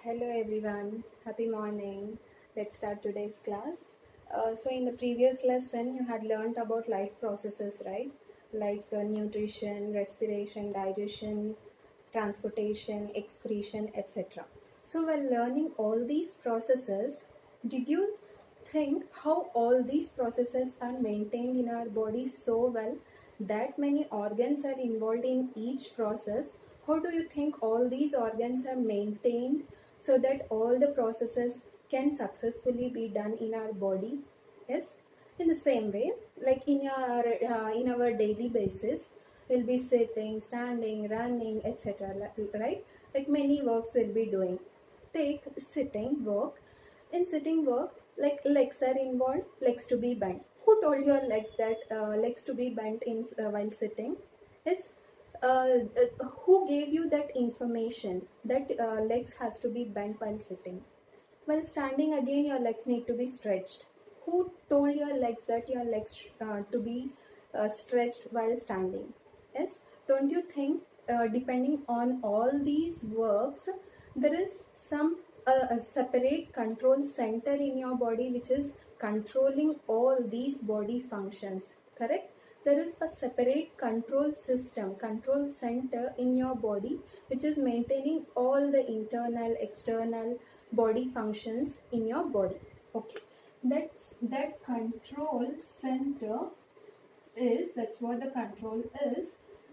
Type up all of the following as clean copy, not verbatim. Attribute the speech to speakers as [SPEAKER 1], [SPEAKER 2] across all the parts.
[SPEAKER 1] Hello everyone, happy morning. Let's start today's class. So, in the previous lesson, you had learned about life processes, right? Like nutrition, respiration, digestion, transportation, excretion, etc. So, while learning all these processes, did you think how all these processes are maintained in our body so well that many organs are involved in each process? How do you think all these organs are maintained so that all the processes can successfully be done in our body? Yes, in the same way, like in our daily basis, we'll be sitting, standing, running, etc. Right? Like many works we'll be doing. Take sitting work. In sitting work, like legs are involved, legs to be bent. Who told your legs that legs to be bent in while sitting? Yes, who gave you that information that legs has to be bent while sitting? While standing, again your legs need to be stretched. Who told your legs that your legs to be stretched while standing? Yes, don't you think depending on all these works, there is some a separate control center in your body which is controlling all these body functions, correct? There is a separate control system, control center in your body which is maintaining all the internal, external body functions in your body. Okay, that control center that's what the control is,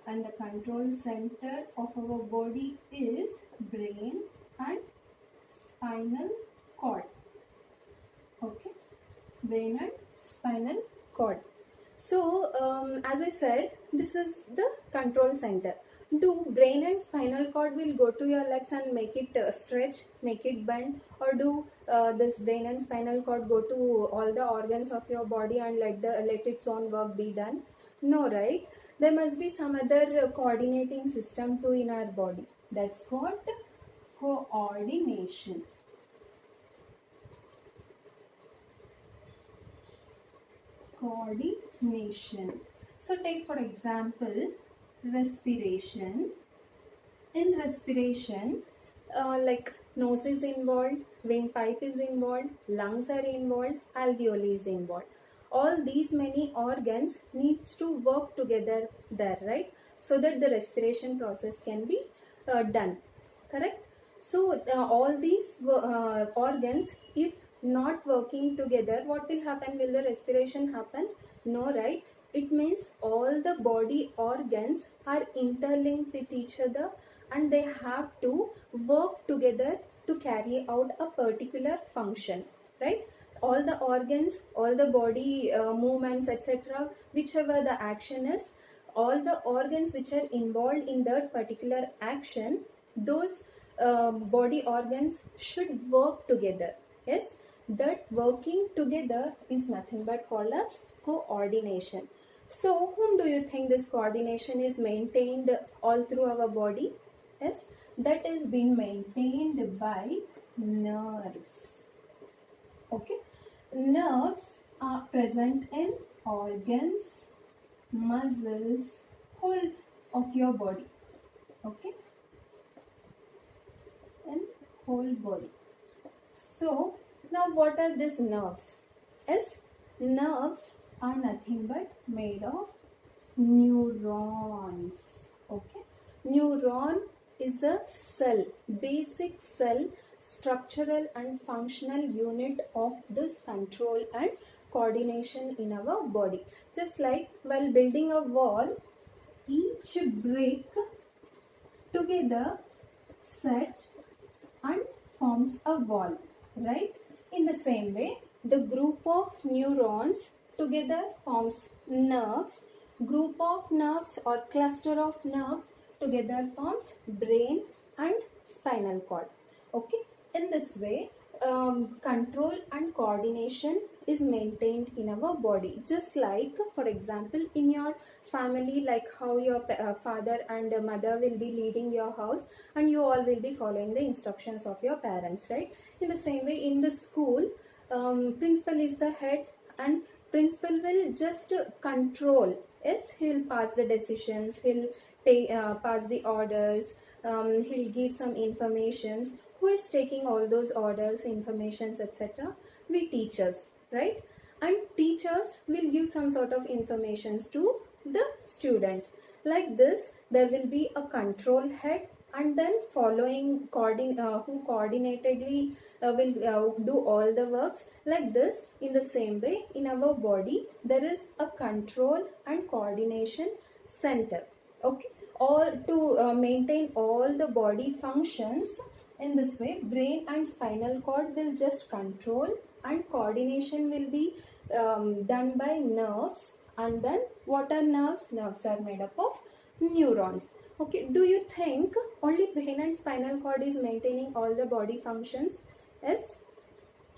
[SPEAKER 1] and the control center of our body is brain and spinal cord. Okay, brain and spinal cord. So, as I said, this is the control center. Do brain and spinal cord will go to your legs and make it stretch, make it bend, or do this brain and spinal cord go to all the organs of your body and let its own work be done? No, right? There must be some other coordinating system too in our body. That's called coordination. Coordination. So take for example respiration. In respiration, like nose is involved, windpipe is involved, lungs are involved, alveoli is involved. All these many organs needs to work together there, right? So that the respiration process can be done, correct? So all these organs, if not working together, what will happen? Will the respiration happen? No, right? It means all the body organs are interlinked with each other and they have to work together to carry out a particular function, right? All the organs, all the body movements, etc., whichever the action is, all the organs which are involved in that particular action, those body organs should work together. Yes, that working together is nothing but called as coordination. So, whom do you think this coordination is maintained all through our body? Yes, that is being maintained by nerves. Okay, nerves are present in organs, muscles, whole of your body. Okay, in whole body. So now what are these nerves? Yes, nerves are nothing but made of neurons. Okay, neuron is a cell, basic cell, structural and functional unit of this control and coordination in our body. Just like while building a wall, each brick together set and forms a wall, right? In the same way, the group of neurons together forms nerves. Group of nerves or cluster of nerves together forms brain and spinal cord. Okay, in this way, control and coordination is maintained in our body. Just like, for example, in your family, like how your father and mother will be leading your house and you all will be following the instructions of your parents, right? In the same way, in the school, principal is the head and principal will just control. Yes, he'll pass the decisions, he'll pass the orders, he'll give some informations. Who is taking all those orders, informations, etc.? We teachers, right? And teachers will give some sort of informations to the students. Like this, there will be a control head, and then following who coordinatedly will do all the works. Like this, in the same way, in our body there is a control and coordination center. Okay, all to maintain all the body functions. In this way, brain and spinal cord will just control, and coordination will be done by nerves. And then what are nerves? Nerves are made up of neurons. Okay, do you think only brain and spinal cord is maintaining all the body functions? Yes?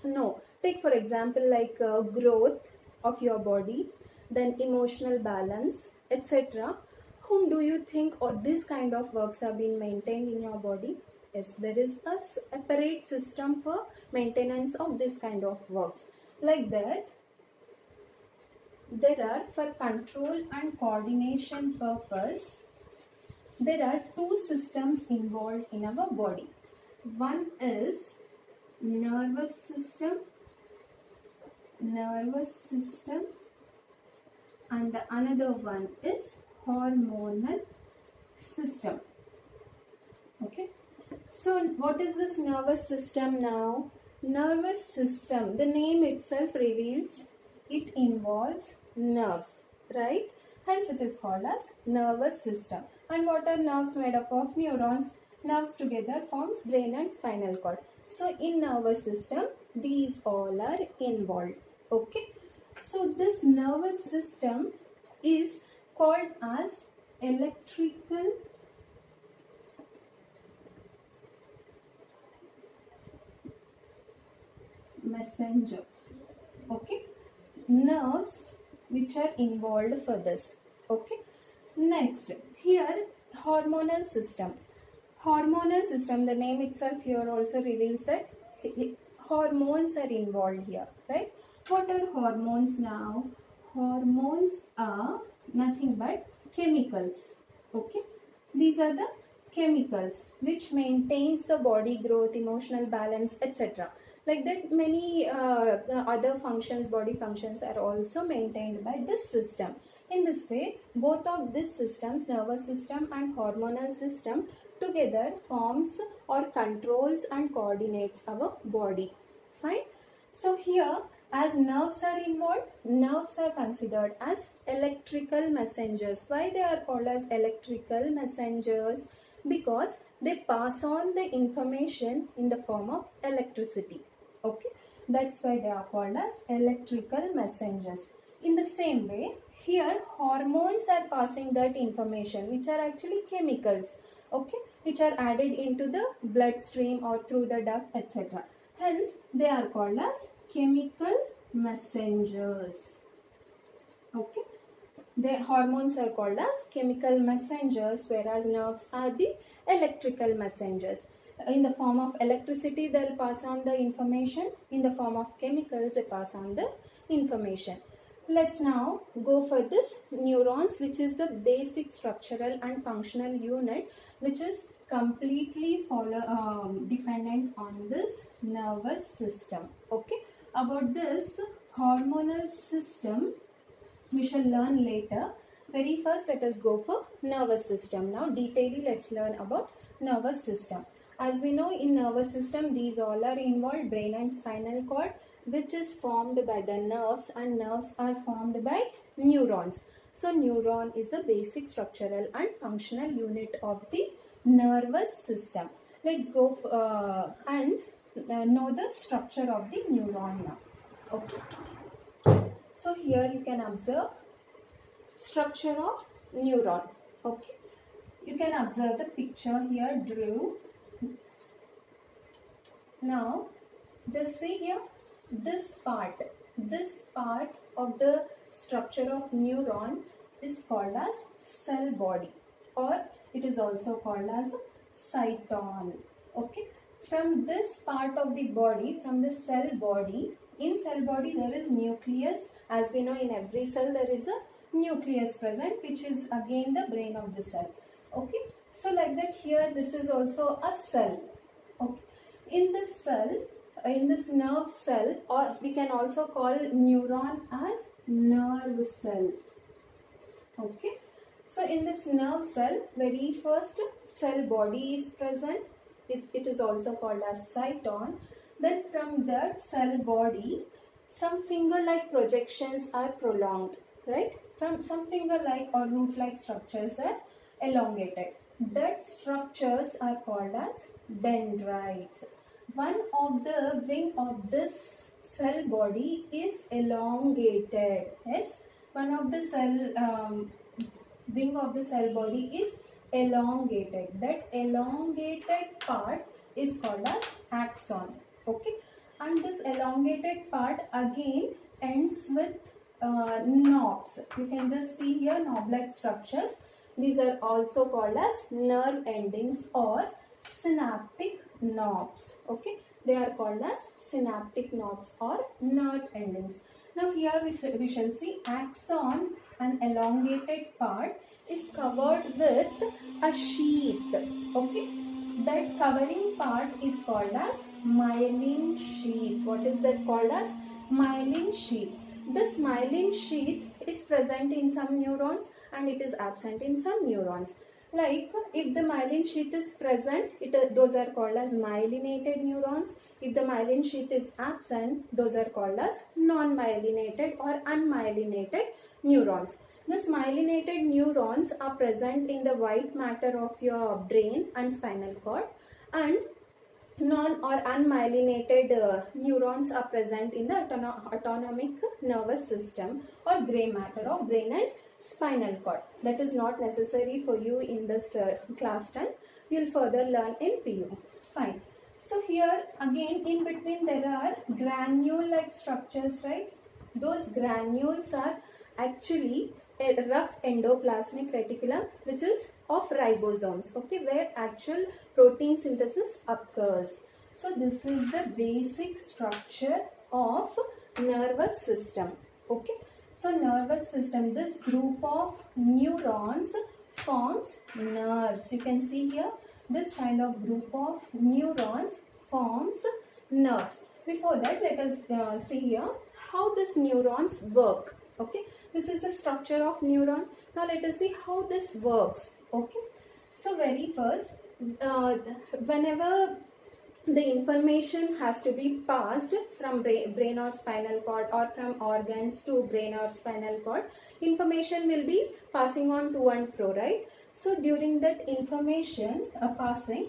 [SPEAKER 1] No. Take for example like growth of your body, then emotional balance, etc. Whom do you think this kind of works have been maintained in your body? Yes, there is a separate system for maintenance of this kind of works. Like that, there are, for control and coordination purpose, there are two systems involved in our body. One is nervous system, and the another one is hormonal system. Okay, so what is this nervous system now? Nervous system, the name itself reveals it involves nerves, right? Hence it is called as nervous system. And what are nerves made up of? Neurons. Nerves together forms brain and spinal cord. So in nervous system, these all are involved. Okay, so this nervous system is called as electrical messenger. Okay, nerves which are involved for this. Okay, next here, hormonal system. Hormonal system, the name itself here also reveals that hormones are involved here, right? What are hormones now? Hormones are nothing but chemicals. Okay, these are the chemicals which maintains the body growth, emotional balance, etc. Like that, many other functions, body functions, are also maintained by this system. In this way, both of these systems, nervous system and hormonal system, together forms or controls and coordinates our body. Fine. So here, as nerves are involved, nerves are considered as electrical messengers. Why they are called as electrical messengers? Because they pass on the information in the form of electricity. Okay, that's why they are called as electrical messengers. In the same way, here hormones are passing that information, which are actually chemicals, okay, which are added into the bloodstream or through the duct, etc. Hence, they are called as chemical messengers. Okay, the hormones are called as chemical messengers, whereas nerves are the electrical messengers. In the form of electricity, they'll pass on the information. In the form of chemicals, they pass on the information. Let's now go for this neurons, which is the basic structural and functional unit, which is completely dependent on this nervous system. Okay, about this hormonal system we shall learn later. Very first, let us go for nervous system. Now detailedly let's learn about nervous system. As we know, in nervous system, these all are involved: brain and spinal cord, which is formed by the nerves, and nerves are formed by neurons. So neuron is the basic structural and functional unit of the nervous system. Let's go and know the structure of the neuron now. Okay. So here you can observe structure of neuron. Okay. You can observe the picture here drew. Now just see here, this part of the structure of neuron is called as cell body, or it is also called as cyton. Okay, from this part of the body, from the cell body, in cell body there is nucleus. As we know, in every cell there is a nucleus present, which is again the brain of the cell. Okay, So like that, here this is also a cell. Okay. In this cell, in this nerve cell, or we can also call neuron as nerve cell. Okay. So in this nerve cell, very first cell body is present. It is also called as cyton. Then from that cell body, some finger-like projections are prolonged, right? From some finger-like or root-like structures are elongated. That structures are called as dendrites. One of the wing of this cell body is elongated. Yes, one of the wing of the cell body is elongated. That elongated part is called as axon. Okay, and this elongated part again ends with knobs. You can just see here knob-like structures. These are also called as nerve endings or synaptic knobs. Okay, they are called as synaptic knobs or nerve endings. Now here we shall see axon, an elongated part, is covered with a sheath. Okay, that covering part is called as myelin sheath. What is that called as? Myelin sheath. This myelin sheath is present in some neurons and it is absent in some neurons. Like if the myelin sheath is present, those are called as myelinated neurons. If the myelin sheath is absent, those are called as non-myelinated or unmyelinated neurons. These myelinated neurons are present in the white matter of your brain and spinal cord, and non or unmyelinated neurons are present in the autonomic nervous system or gray matter of brain and spinal cord. That is not necessary for you in this class 10. You will further learn in PU. Fine. So here again in between there are granule-like structures, right? Those granules are actually a rough endoplasmic reticulum which is of ribosomes, okay, where actual protein synthesis occurs. So this is the basic structure of nervous system. Okay, so nervous system, this group of neurons forms nerves. You can see here this kind of group of neurons forms nerves. Before that, let us see here how these neurons work. Okay, this is the structure of neuron. Now let us see how this works. Okay, so very first, whenever the information has to be passed from brain or spinal cord, or from organs to brain or spinal cord, information will be passing on to and fro, right? So during that information passing,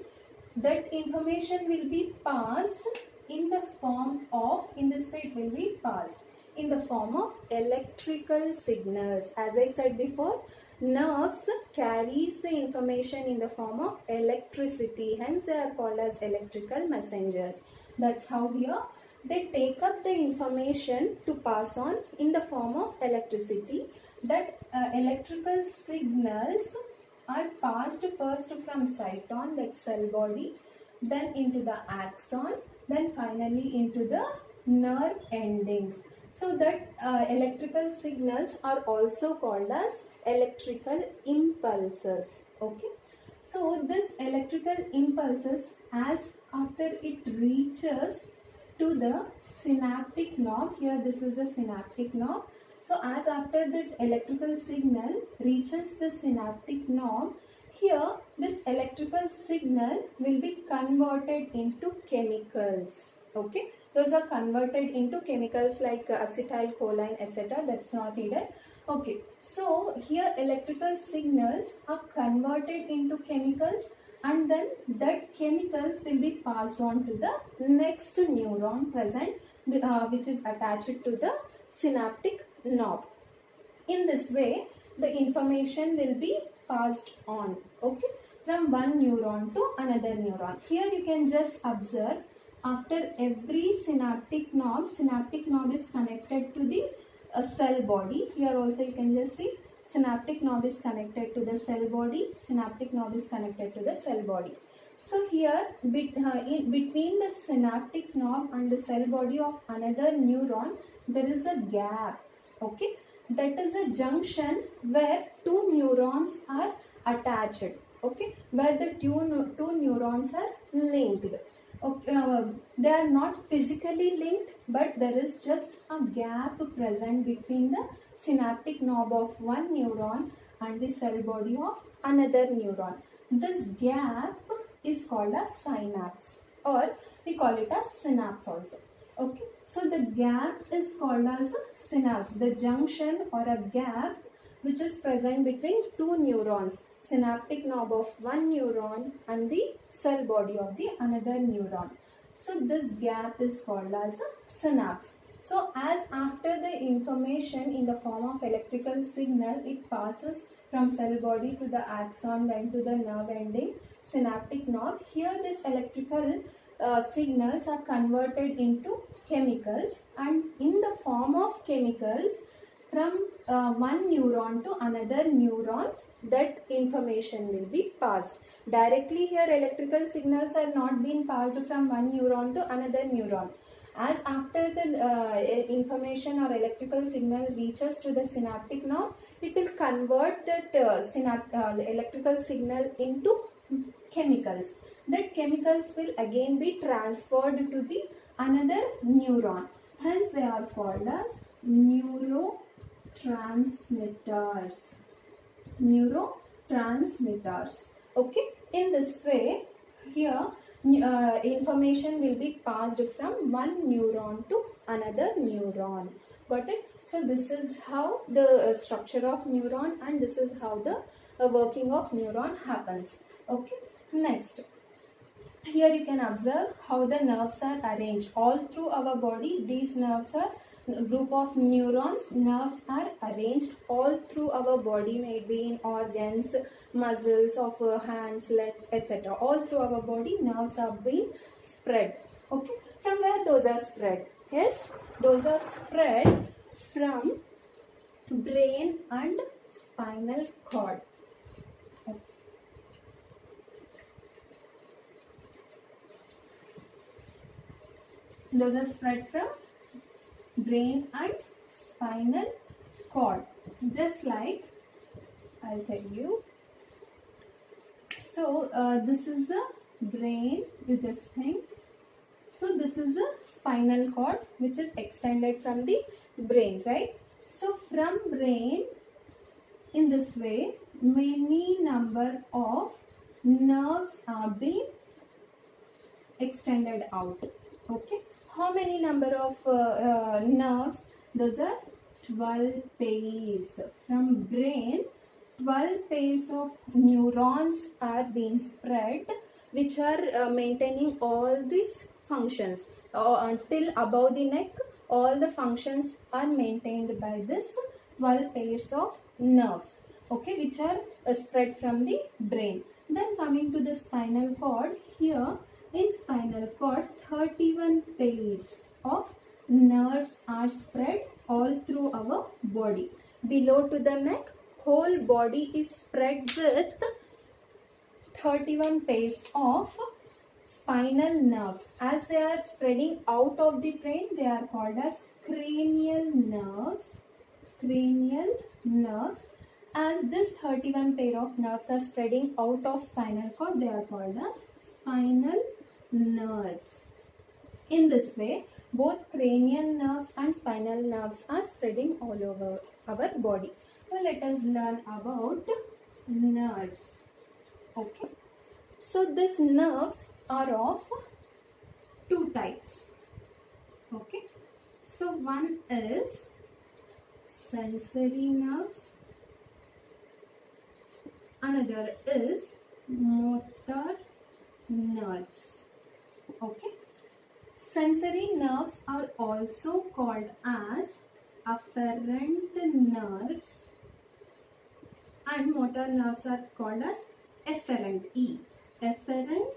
[SPEAKER 1] that information will be passed in the form of, in this way it will be passed in the form of electrical signals. As I said before, nerves carries the information in the form of electricity, hence they are called as electrical messengers. That's how here they take up the information to pass on in the form of electricity. That electrical signals are passed first from cyton, like cell body, then into the axon, then finally into the nerve endings. So that electrical signals are also called as electrical impulses. Okay, so this electrical impulses, as after it reaches to the synaptic knob, here this is the synaptic knob. So as after that electrical signal reaches the synaptic knob, here this electrical signal will be converted into chemicals. Okay, those are converted into chemicals like acetylcholine, etc. That's not needed. Okay, so here electrical signals are converted into chemicals, and then that chemicals will be passed on to the next neuron present, which is attached to the synaptic knob. In this way, the information will be passed on, okay, from one neuron to another neuron. Here you can just observe, after every synaptic knob is connected to the cell body. Here also you can just see synaptic knob is connected to the cell body, synaptic knob is connected to the cell body. So here between the synaptic knob and the cell body of another neuron, there is a gap. Okay, that is a junction where two neurons are attached. okay, where the two neurons are linked. Okay, they are not physically linked, but there is just a gap present between the synaptic knob of one neuron and the cell body of another neuron. This gap is called a synapse, or we call it as synapse also. Okay, so the gap is called as a synapse, the junction or a gap which is present between two neurons, synaptic knob of one neuron and the cell body of the another neuron. So this gap is called as a synapse. So as after the information in the form of electrical signal, it passes from cell body to the axon, then to the nerve ending, synaptic knob. Here this electrical signals are converted into chemicals, and in the form of chemicals from one neuron to another neuron, that information will be passed. Directly here electrical signals are not being passed from one neuron to another neuron. As after the information or electrical signal reaches to the synaptic knob, it will convert that electrical signal into chemicals. That chemicals will again be transferred to the another neuron. Hence they are called as neurotransmitters. Okay, in this way here information will be passed from one neuron to another neuron. Got it? So this is how the structure of neuron, and this is how the working of neuron happens. Okay, next, here you can observe how the nerves are arranged all through our body. These nerves are group of neurons. Nerves are arranged all through our body, maybe in organs, muscles of hands, legs, etc. All through our body nerves are being spread. Okay, from where those are spread? Yes, those are spread from brain and spinal cord. Those are spread from brain and spinal cord. Just like I'll tell you. So this is the brain, you just think. So this is the spinal cord which is extended from the brain, right? So from brain, in this way, many number of nerves are being extended out. Okay, how many number of nerves? Those are 12 pairs. From brain, 12 pairs of neurons are being spread, which are maintaining all these functions until above the neck. All the functions are maintained by this 12 pairs of nerves, okay, which are spread from the brain. Then coming to the spinal cord, here in spinal cord 31 pairs of nerves are spread all through our body. Below to the neck, whole body is spread with 31 pairs of spinal nerves. As they are spreading out of the brain, they are called as cranial nerves. Cranial nerves. As this 31 pair of nerves are spreading out of spinal cord, they are called as spinal nerves. In this way, both cranial nerves and spinal nerves are spreading all over our body. Now let us learn about nerves. Okay. So these nerves are of two types. Okay. So one is sensory nerves. Another is motor nerves. Okay. Sensory nerves are also called as afferent nerves, and motor nerves are called as efferent, efferent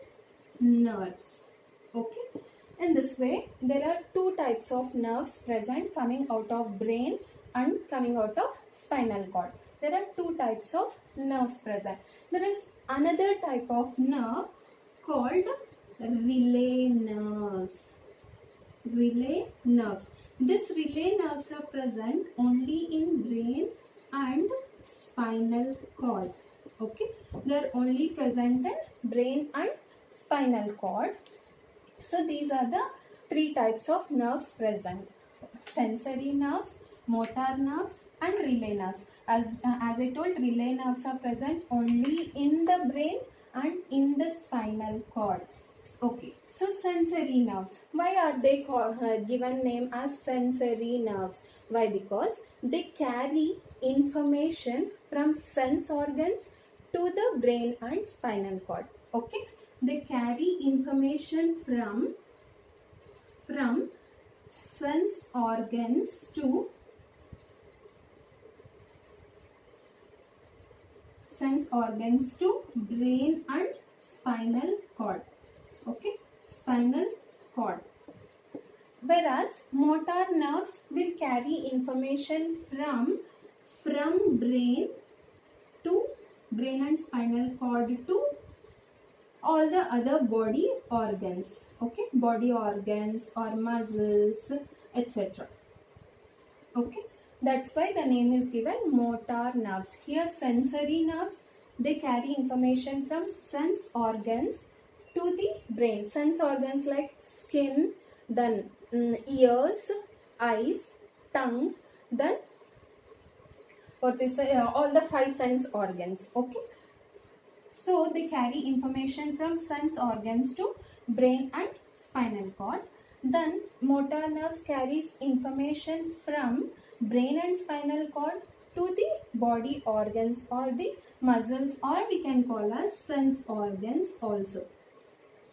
[SPEAKER 1] nerves. Okay. In this way, there are two types of nerves present, coming out of brain and coming out of spinal cord. There are two types of nerves present. There is another type of nerve called relay nerves. Relay nerves. These relay nerves are present only in brain and spinal cord. Okay, they are only present in brain and spinal cord. So these are the three types of nerves present: sensory nerves, motor nerves, and relay nerves. As I told, relay nerves are present only in the brain and in the spinal cord. Okay, so sensory nerves. Why are they given name as sensory nerves? Why? Because they carry information from sense organs to the brain and spinal cord. Okay, they carry information from sense organs to brain and spinal cord. Okay, spinal cord. Whereas motor nerves will carry information from brain and spinal cord to all the other body organs. Okay, body organs or muscles, etc. Okay, that's why the name is given motor nerves. Here sensory nerves, they carry information from sense organs to the brain. Sense organs like skin, then ears, eyes, tongue, then all the 5 sense organs. Okay, so they carry information from sense organs to brain and spinal cord. Then motor nerves carries information from brain and spinal cord to the body organs or the muscles, or we can call as sense organs also.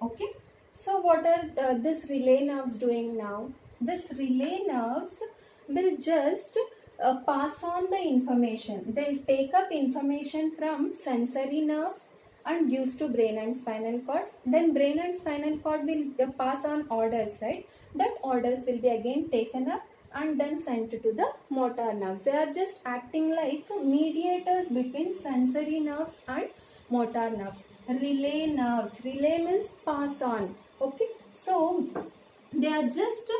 [SPEAKER 1] Okay, so what are this relay nerves doing now? This relay nerves will just pass on the information. They'll take up information from sensory nerves and gives to brain and spinal cord. Then brain and spinal cord will pass on orders, right? That orders will be again taken up and then sent to the motor nerves. They are just acting like mediators between sensory nerves and motor nerves. Relay nerves. Relay means pass on. Okay, so they are just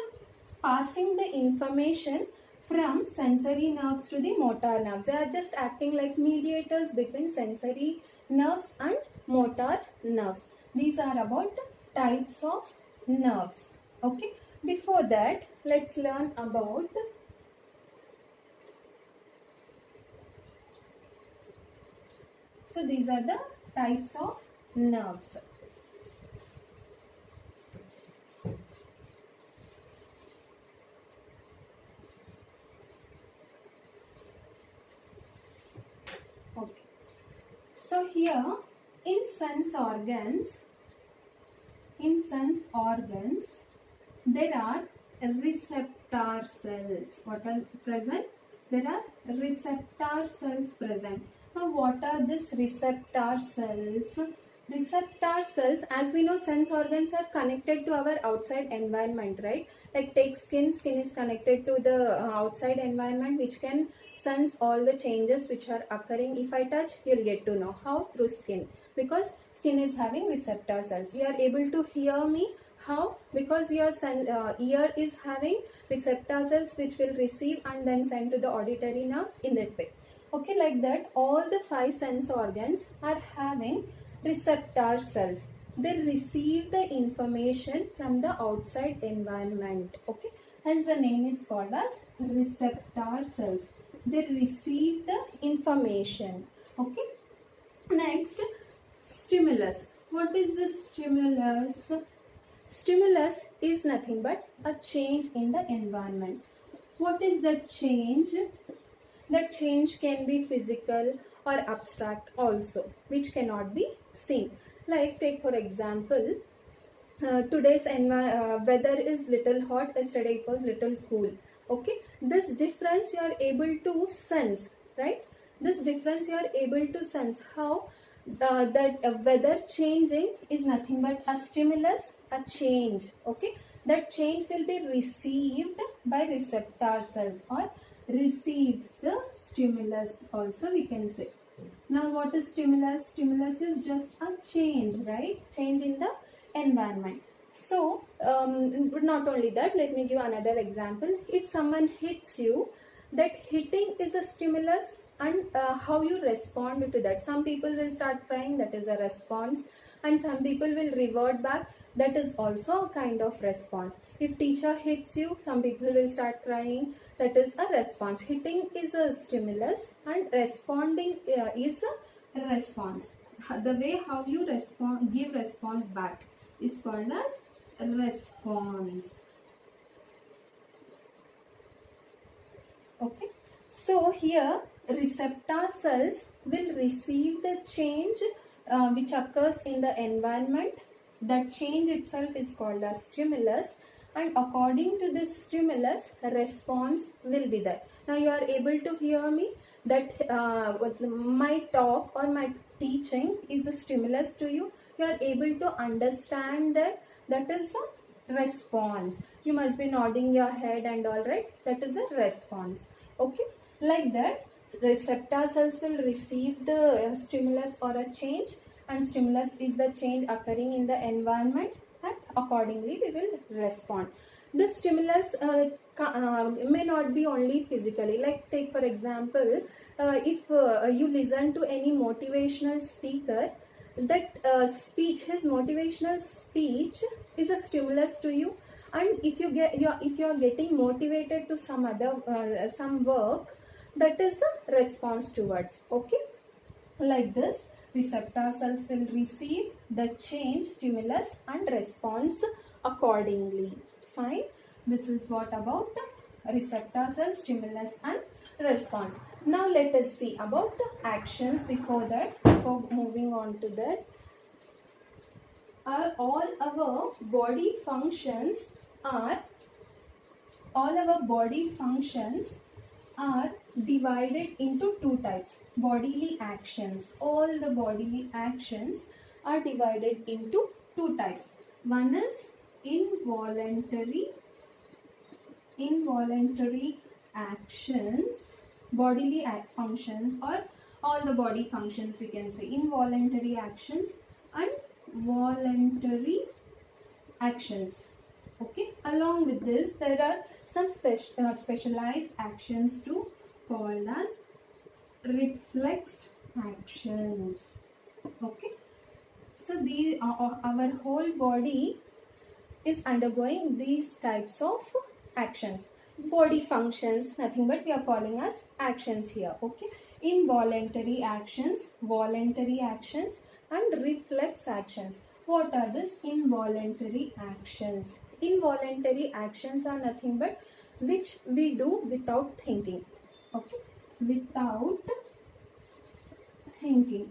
[SPEAKER 1] passing the information from sensory nerves to the motor nerves. They are just acting like mediators between sensory nerves and motor nerves. These are about types of nerves. Okay, before that, let's learn about so these are the types of nerves. Okay, so here in sense organs, there are receptor cells. What are present? There are receptor cells present. Now what are these receptor cells? Receptor cells, as we know, sense organs are connected to our outside environment, right? Like take skin. Skin is connected to the outside environment, which can sense all the changes which are occurring. If I touch, you'll get to know how, through skin, because skin is having receptor cells. You are able to hear me. How? Because your ear is having receptor cells which will receive and then send to the auditory nerve in that way. Okay, like that, all the 5 sense organs are having receptor cells. They receive the information from the outside environment. Okay, hence the name is called as receptor cells. They receive the information. Okay, next, stimulus. What is the stimulus? Stimulus is nothing but a change in the environment. What is the change? That change can be physical or abstract also, which cannot be seen. Like take for example, today's weather is little hot, yesterday it was little cool. Okay, this difference you are able to sense, right? This difference you are able to sense. How? That weather changing is nothing but a stimulus, a change. Okay, that change will be received by receptor cells, or receives the stimulus also, we can say. Now what is stimulus? Stimulus is just a change, right? Change in the environment. So not only that, let me give another example. If someone hits you, that hitting is a stimulus, and how you respond to that. Some people will start crying, that is a response, and some people will revert back, that is also a kind of response. If teacher hits you, some people will start crying, that is a response. Hitting is a stimulus and responding is a response. The way how you respond, give response back, is called as response. Okay, so here receptor cells will receive the change which occurs in the environment. That change itself is called as stimulus, and according to this stimulus, a response will be there. Now you are able to hear me that my talk or my teaching is a stimulus to you. You are able to understand that that is a response. You must be nodding your head and all, right? That is a response. Okay, like that receptor cells will receive the stimulus or a change, and stimulus is the change occurring in the environment, and accordingly we will respond. This stimulus may not be only physically, like take for example, if you listen to any motivational speaker, that speech, his motivational speech is a stimulus to you, and if you are getting motivated to some other some work, that is a response towards. Okay, like this receptor cells will receive the change, stimulus, and response accordingly. Fine, this is what about receptor cells, stimulus and response. Now let us see about actions. Before that, before moving on to that, all our body functions are divided into two types. Bodily actions, all the bodily actions are divided into two types. One is involuntary actions, bodily functions, or all the body functions we can say, involuntary actions and voluntary actions. Okay, along with this there are some specialized actions too, called as reflex actions. Okay, so these our whole body is undergoing these types of actions. Body functions, nothing but we are calling as actions here. Okay, involuntary actions, voluntary actions and reflex actions. What are these involuntary actions? Involuntary actions are nothing but which we do without thinking. Okay, without thinking.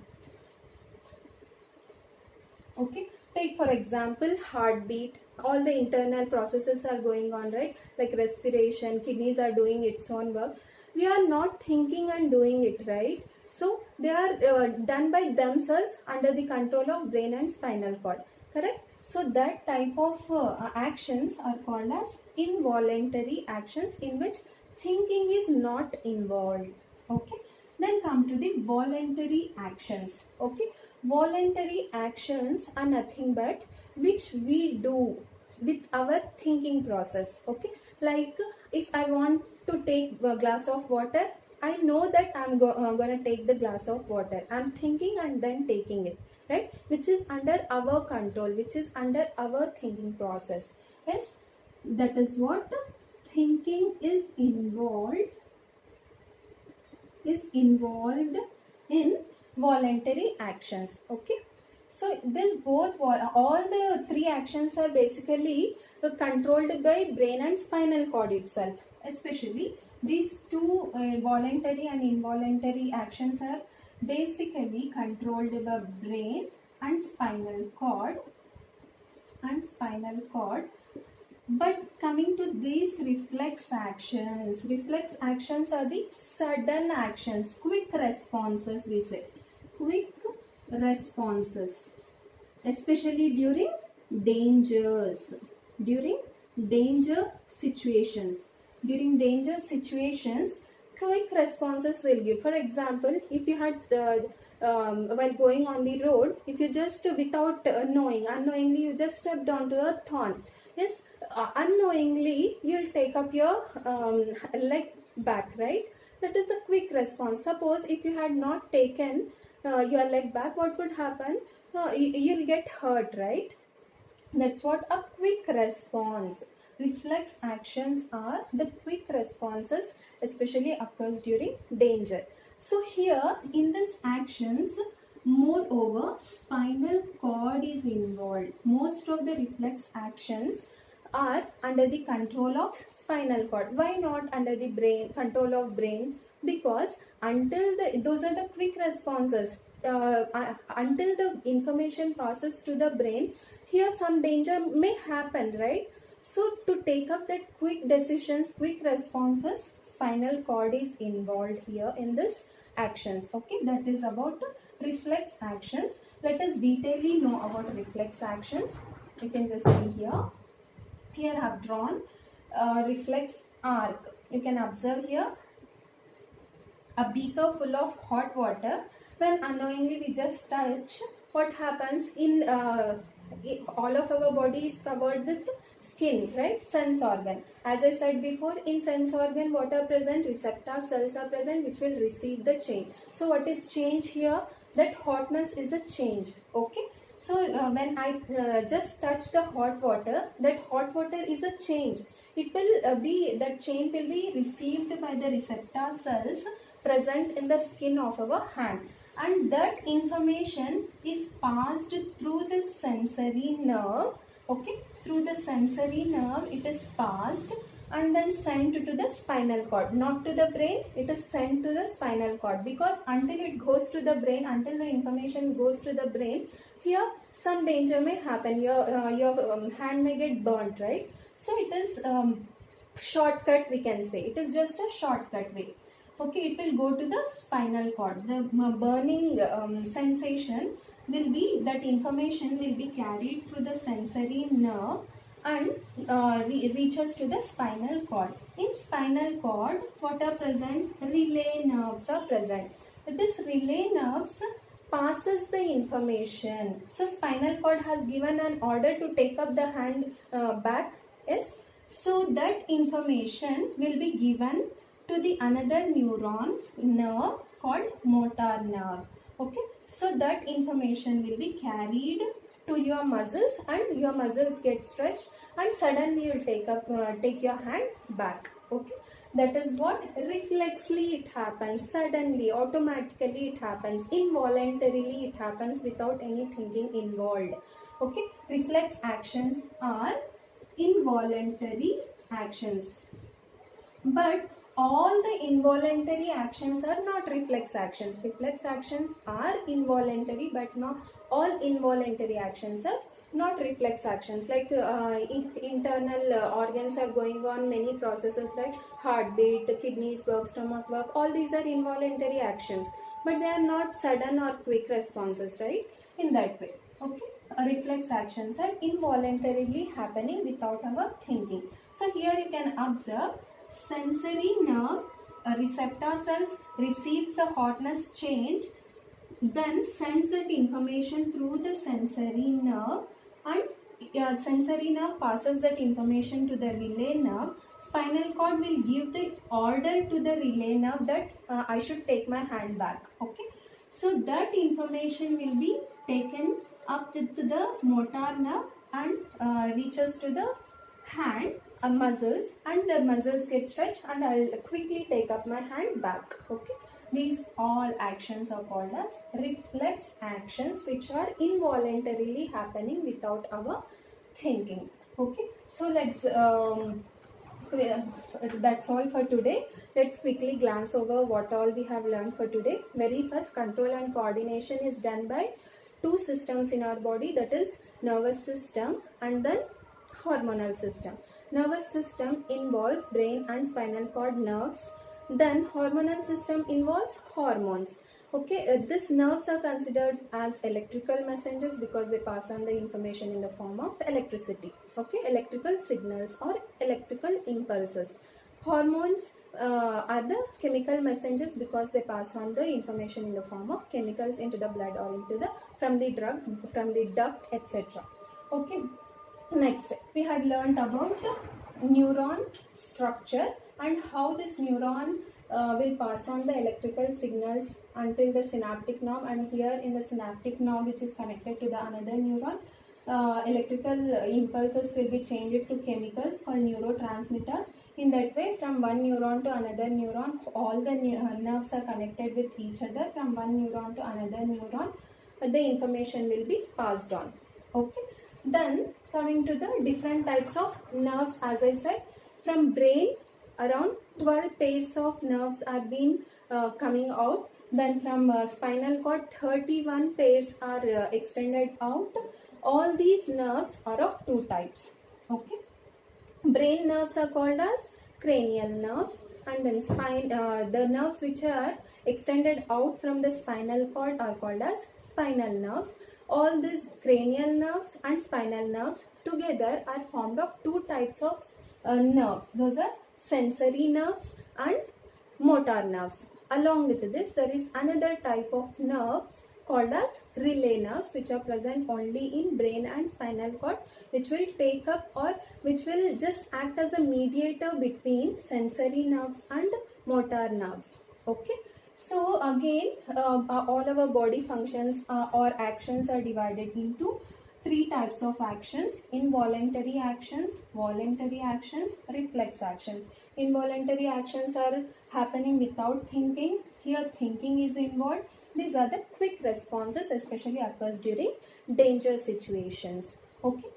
[SPEAKER 1] Okay, take for example heartbeat. All the internal processes are going on, right? Like respiration, kidneys are doing its own work. We are not thinking and doing it, right? So they are done by themselves under the control of brain and spinal cord, correct? So that type of actions are called as involuntary actions, in which thinking is not involved. Okay, then come to the voluntary actions. Okay, voluntary actions are nothing but which we do with our thinking process. Okay, like if I want to take a glass of water, I know that I'm going to take the glass of water. I'm thinking and then taking it, right? Which is under our control, which is under our thinking process. Yes, that is what thinking is involved in voluntary actions. Okay, so this both, all the three actions are basically controlled by brain and spinal cord itself. Especially these two voluntary and involuntary actions are basically controlled by brain and spinal cord. But coming to these reflex actions are the sudden actions, quick responses, we say. Quick responses, especially during danger situations. During danger situations, quick responses will give. For example, if you had while going on the road, if you just without unknowingly you just stepped onto a thorn. Yes, unknowingly you'll take up your leg back, right? that is a quick response. Suppose if you had not taken your leg back, what would happen? You'll get hurt, right? That's what a quick response. Reflex actions are the quick responses, especially occurs during danger. So here in this actions, moreover, spinal cord is involved. Most of the reflex actions are under the control of spinal cord. Why not under the brain, control of brain? Because until those are the quick responses. Until the information passes to the brain, here some danger may happen, right? So to take up that quick decisions, quick responses, spinal cord is involved here in this actions. Okay, that is about reflex actions. Let us detailedly know about reflex actions. You can just see here. Here I have drawn reflex arc. You can observe here a beaker full of hot water. When unknowingly we just touch, what happens in all of our body is covered with skin, right? Sense organ. As I said before, in sense organ what are present? Receptor cells are present which will receive the change. So what is change here? That hotness is a change. Okay. So when I just touch the hot water, that hot water is a change. It will that change will be received by the receptor cells present in the skin of our hand, and that information is passed through the sensory nerve. Okay, through the sensory nerve it is passed and then sent to the spinal cord, not to the brain. It is sent to the spinal cord, because until it goes to the brain, until the information goes to the brain, here some danger may happen. Your hand may get burnt, right? So it is shortcut, we can say. It is just a shortcut way. Okay, it will go to the spinal cord. The burning sensation will be, that information will be carried through the sensory nerve and reaches to the spinal cord. In spinal cord, what are present? Relay nerves are present. This relay nerves passes the information. So spinal cord has given an order to take up the hand back. Yes. So that information will be given to the another nerve called motor nerve. Okay. So that information will be carried to your muscles and your muscles get stretched and suddenly you will take your hand back. Okay. That is what reflexly it happens, suddenly, automatically it happens, involuntarily it happens without any thinking involved. Okay. Reflex actions are involuntary actions. But all the involuntary actions are not reflex actions. Reflex actions are involuntary, but not all involuntary actions are not reflex actions. Like internal organs are going on many processes, right? Heartbeat, the kidneys work, stomach work, all these are involuntary actions, but they are not sudden or quick responses, right? In that way. Okay. Reflex actions are involuntarily happening without our thinking. So here you can observe sensory nerve receptor cells receives the hotness change, then sends that information through the sensory nerve, and sensory nerve passes that information to the relay nerve. Spinal cord will give the order to the relay nerve that I should take my hand back. Okay. So that information will be taken up to the motor nerve and reaches to the hand muscles, and the muscles get stretched and I'll quickly take up my hand back. Okay. These all actions are called as reflex actions, which are involuntarily happening without our thinking. Okay. So let's that's all for today. Let's quickly glance over what all we have learned for today. Very first, control and coordination is done by two systems in our body, that is nervous system and then hormonal system. Nervous system involves brain and spinal cord nerves. Then hormonal system involves hormones. Okay, these nerves are considered as electrical messengers because they pass on the information in the form of electricity. Okay, electrical signals or electrical impulses. Hormones are the chemical messengers because they pass on the information in the form of chemicals into the blood or into the from the duct, etc. Okay. Next, we had learned about the neuron structure and how this neuron will pass on the electrical signals until the synaptic nerve, and here in the synaptic nerve which is connected to the another neuron, electrical impulses will be changed to chemicals called neurotransmitters. In that way, from one neuron to another neuron, all the nerves are connected with each other. From one neuron to another neuron, the information will be passed on. Okay. Then coming to the different types of nerves, as I said, from brain around 12 pairs of nerves are being coming out. Then from spinal cord 31 pairs are extended out. All these nerves are of two types. Okay. Brain nerves are called as cranial nerves, and then the nerves which are extended out from the spinal cord are called as spinal nerves. All these cranial nerves and spinal nerves together are formed of two types of nerves. Those are sensory nerves and motor nerves. Along with this, there is another type of nerves called as relay nerves, which are present only in brain and spinal cord, which will take up or which will just act as a mediator between sensory nerves and motor nerves. Okay. So again, all our body functions or actions are divided into three types of actions: involuntary actions, voluntary actions, reflex actions. Involuntary actions are happening without thinking. Here thinking is involved. These are the quick responses, especially occurs during danger situations. Okay,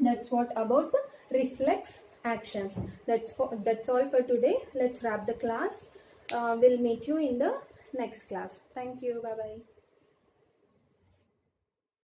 [SPEAKER 1] that's what about the reflex actions. That's all for today. Let's wrap the class. We'll meet you in the next class. Thank you. Bye bye.